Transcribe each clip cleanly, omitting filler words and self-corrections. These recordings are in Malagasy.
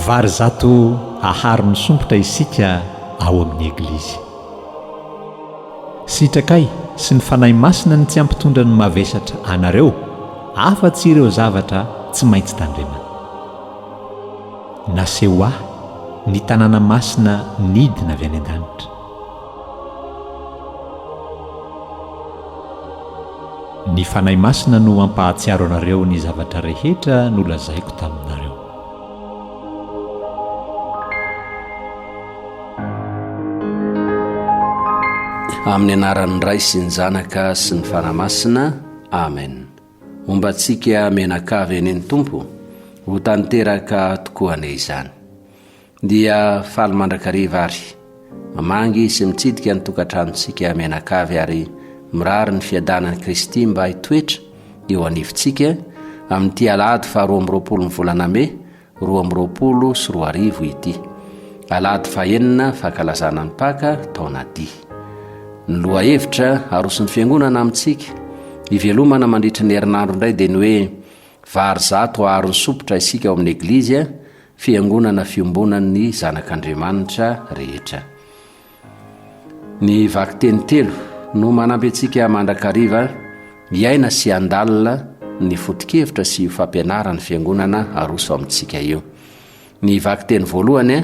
vary zato aharo ny sompotra isika ao amin'ny eglizy. Sitrakay sy ny fanahy masina ny tsy ampitondra ny mavesatra anareo afa-tsy ireo zavatra tsy maintsy tandremana. Naseho ahy ny tanàna masina nidina avy any an-danitra. Ny fanahy masina no ampahatsiaro anareo ny zavatra rehetra nolazaiko taminareo. Amin'ny anaran'ny Ray sy ny Zanaka sy ny Fanahy Masina. Amen. Momba antsika menakavy eny ny Tompo ho tanteraka tokoa ane izany. Dia faly mandrakariva ary mamangy sy mitsidika ny tokantranontsika menakavy ary mirary ny fiadanan'i Kristy mba hitoetra eo anivontsika amin'ity alahady 12 ny volana May 2024 ity. Alahady 9 fankalazana ny Paka taona D. Ny loha hevitra aroson'ny fiangonana amintsika ivelomana mandritra ny herinandro indray dia ny hoe vary zato aharo ny sopotra isika ao amin'ny eglizy, fiangonana fiombonan'ny zanak'Andriamanitra rehetra. Ny vakiteny telo no manampy antsika mandrakariva hiaina sy handalina ny foto-kevitra sy fampianarany fiangonana aroso amintsika io. Ny vakiteny voalohany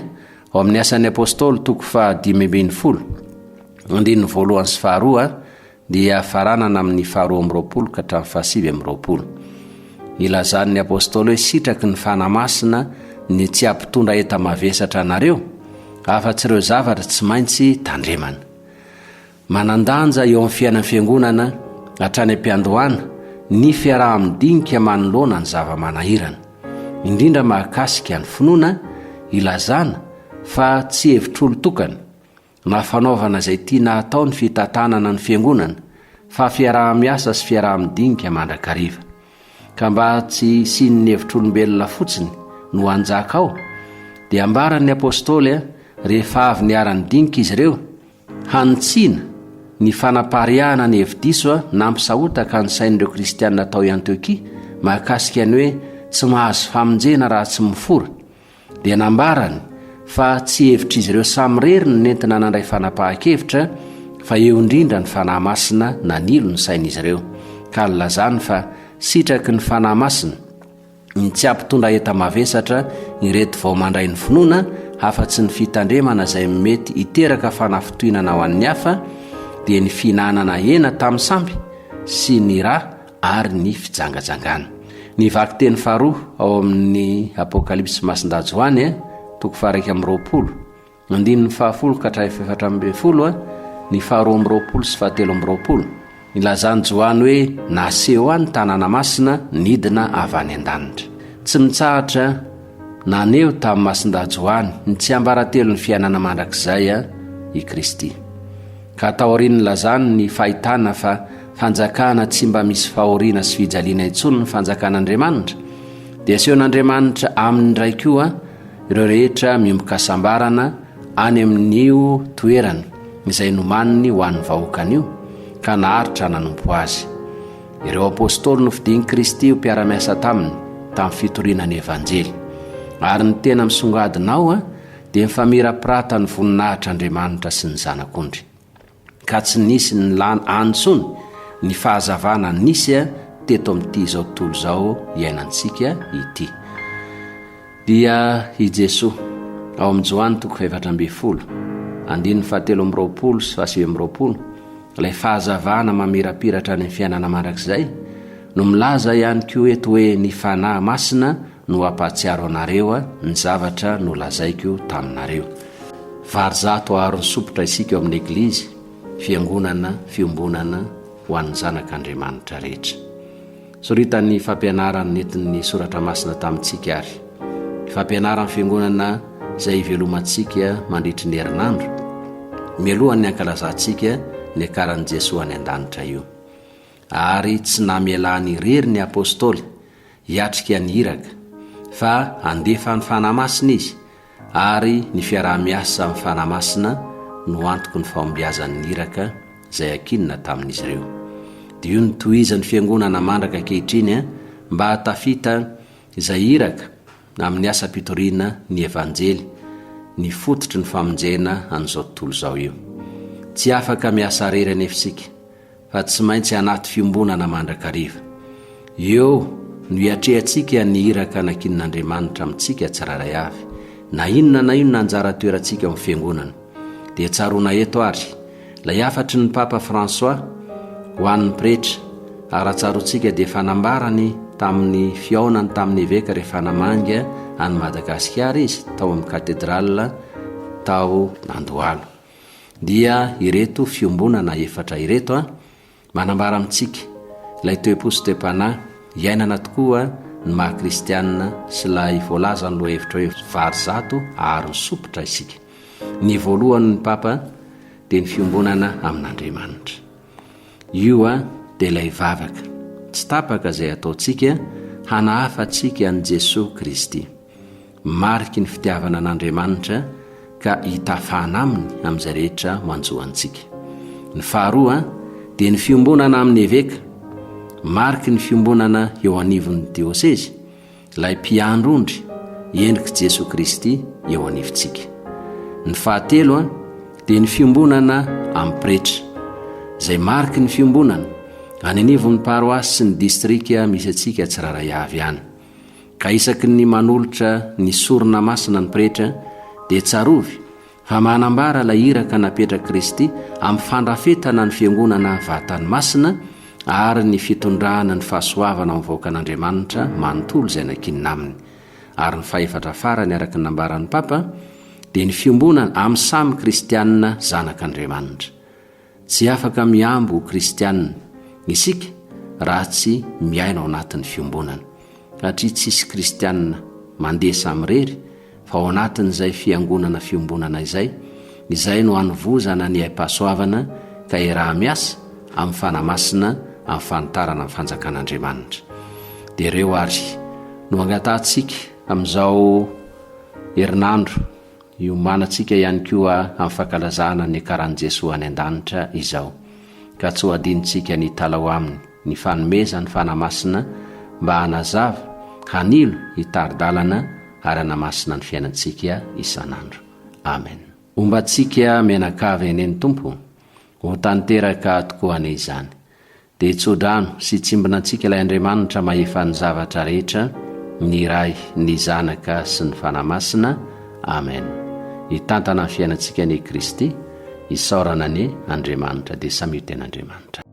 ao amin'ny asan'ny apôstôly 5:10 andininy voalohany sy faharoa dia faranana amin'ny 12 ka hatramin'ny 7. Ilazan'ny apôstôly hoe sitraky ny fanahy masina ny tsy ampitondra enta-mavesatra anareo afa-tsy ireo zavatra tsy maintsy tandremana. Manandanja eo amin'ny fiainan'ny fiangonana hatrany am-piandohana ny fiaraha-midinika manoloana ny zava-manahirana, indrindra mahakasika ny finoana ilazana fa tsy hevitr'olo tokana na fanaovana izay tiana atao ny fitantanana ny fiangonana fa fiaraha-miasa sy fiaraha-midinika mandrakariva. Ka mba tsy sin'ny hevitr'olombelona fotsiny no anjaka ao dia ambaran'ny apôstôly rehefa avy niara-ny dinika izy ireo hantsiana ny fanapariahana ny hevidiso nampisahotaka ny sain'ireo kristianina tao i Antiokia mahakasika ny hoe tsy mahazo famonjena raha tsy mifora, dia nambarany fa tsy hevitr'izy ireo samy rery ny nentina nandray fanapahan-kevitra fa eo indrindra ny fanahy masina nanilo ny sain'izy ireo. Ka nilazany fa sitraky ny fanahy masina ny tsy ampitondra enta-mavesatra ireto vao mandray ny finoana afa-tsy ny fitandremana izay mety hiteraka fanafitohinana ho an'ny hafa, dia ny fihinanana hena tamin'ny samby sy ny ra ary ny fijangajangana. Ny vakiteny faharoa ao amin'ny apokalipsy masin-dajo hoany 1:20 andininy 10 ka hatramin'ny 14, ny 12 sy 13. Ilazany Joany hoe naseho any tanàna masina nidina avy any an-danitra. Tsy mitsahatra naneo tamin'ny masin-dajo hoany ny tsy ambaratelo ny fiainana mandrakizay i Kristy. Ka taoriany lazany ny fahitana fa fanjakana tsy mba misy fahoriana sy fijaliana intsony ny fanjakan'Andriamanitra, dia asehon'Andriamanitra amin'ny ndray koa ireo rehetra miomboka sambarana any amin'io toerana izay nomaniny ho an'ny vahoakan'io ka naharitra nanompo azy. Ireo apôstôly nofidin'i Kristy ho mpiara-miasa tamin'ny fitorianany evanjely, ary ny tena misongadinao dia mifamirapirata ny voninahitr'Andriamanitra sy ny zanak'ondry. Ka tsy nisy ny antsony ny fahazavana nisy teto amin'ity izao tontolo izao iainantsika ity. Dia i Jesosy ao amin'ny Joany 4:20 andininy 17 sy 17, ilay fahazavana mamirapiratra ny fiainana mandrakizay no milaza ihany koa eto hoe ny fanahy masina no ampahatsiaro anareo ny zavatra no lazaiko taminareo. Vary zato aharo ny sopotra isika eo amin'ny eglizy, fiangonana fiombonana ho an'ny zanak'Andriamanitra rehetra. Soritany fampianarany nentin'ny soratra masina tamintsika ary fampianaran'ny fiangonana izay ivelomantsika mandritry ny herinandro mialohan'ny ankalazantsika ny akaran'i Jesosy any an-danitra io, ary tsy namialany rery ny apôstôly hiatrika ny iraka fa andefa ny fanahy masina izy, ary ny fiaraha-miasa amin'ny fanahy masina no antoko ny fahombiazan'ny iraka izay ankinina tamin'izy ireo. Dia io nytohizan'ny fiangonana mandraka ankehitriny mba hatafita izay iraka amin'ny asa-pitoriana ny evanjely ny fototry ny famonjena an'izao tontolo izao io. Tsy afaka miasa rery anefisika fa tsy maintsy anaty fiombonana mandrakariva. Eo no iatrehantsika ny iraka nakin'Andriamanitra amintsika tsiraray avy. Na inona anjara toerantsika amin'ny fiangonana. Dia tsaroana eto ary ilay afatry ny Papa François ho an'ny pretra ary atsaroantsika dia fanambarany tamin'ny fiaonany tamin'ny eveka rehefa namanga any Madagasikara izy tao amin'ny katedrala tao Nandohalo. Dia ireto fiombonana efatra ireto manambara amintsika ilay toe-po sy toe-panahy iainana tokoa ny mahakristianina sy ilay voalaza ny loha hevitra hoe varizato ahary ny sopotra isika. Ny voalohan'ny Papa dia ny fiombonana amin'Andriamanitra. Io dia ilay vavaka tsy tapaka izay ataontsika hanahafantsika an'i Jesosy Kristy. Mariky ny fitiavana an'Andriamanitra ka hitafana aminy amin'izay rehetra manjoantsika. Ny faharoa dia ny fiombonana amin'ny eveka. Mariky ny fiombonana eo anivon'ny dioseze, ilay mpiandrondry endriky Jesosy Kristy eo anivontsika. Ny fahatelo dia ny fiombonana amin'ny pretra, izay mariky ny fiombonana any anivon'ny paroasy sy ny distrika misy atsika tsiraray avy ihany. Ka isaky ny manolotra ny sorona masina ny pretra dia tsarovy fa manambara ilay iraka napetraka Kristy amin'ny fandrafetana ny fiangonana vatany masina ary ny fitondrana ny fahasoavana mivoaka an'Andriamanitra manontolo izay nakinina aminy. Ary ny faefatra farany araka ny nambaran'ny Papa dia ny fiombonana amin'ny samy kristianina zanak'Andriamanitra. Tsy afaka miambo kristianina isika raha tsy miaina ao anatin'ny fiombonana, satria tsisy kristianina mandeha samy rery fa ao anatin'izay fiangonana fiombonana izay no hanovozana ny aim-pahasoavana ka iraha miasa amin'ny fanamasina amin'ny fanitarana amin'ny fanjakan'Andriamanitra. Dia ireo ary no angatantsika amin'izao herinandro iomanantsika ihany koa amin'ny fankalazana ny karan'i Jesosy any an-danitra izao, ka tsy ho adinontsika ny talao aminy ny fanomezany fanamasina mba hanazava hanilo hitari-dalana ary hanamasina ny fiainantsika isan'andro. Amen. Ombantsika mianakavy eneny Tompo ho tanteraka tokoa ane izany. Dia hitsodrano sy tsimbinantsika ilay Andriamanitra mahefa ny zavatra rehetra, ny ray, ny zanaka sy ny fanamasina. Amen. Hitantana ny fiainantsika ny Kristy, isaorana ny Andriamanitra dia samy ho ten'Andriamanitra.